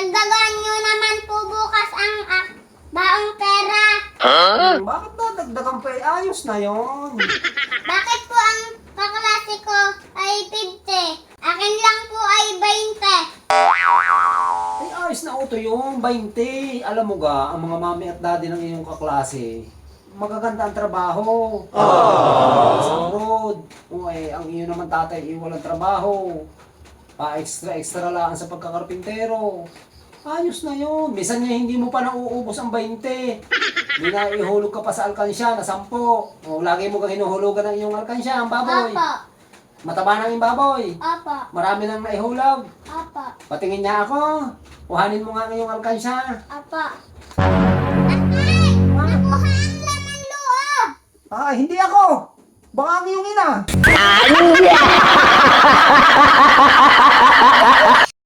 Dagdagan nyo naman po bukas ang baong pera. Bakit na dagdagan pa? Ayos na yon. Bakit po ang kaklase ko ay 50? Akin lang po ay 20. Ay, ayos na uto yung 20. Alam mo ga, ang mga mami at daddy ng iyong kaklase, magaganda ang trabaho. Sa abroad. O ang iyo naman tatay, walang trabaho. Pa-extra lang sa pagkakarpintero. Ayos na yun. Minsan niya hindi mo pa nauubos ang 20. Hindi na ihulog ka pa sa alkansya na 10. O lagi mo kang hinuhulugan ng iyong alkansya, ang baboy. Opo. Mataba na yung baboy. Opo. Marami nang naihulog. Opo. Patingin niya ako. Kuhanin mo nga ng iyong alkansya. Opo. Tatay! Nakuha ang laman loob! Ah, hindi ako. Baka ang iyong ina.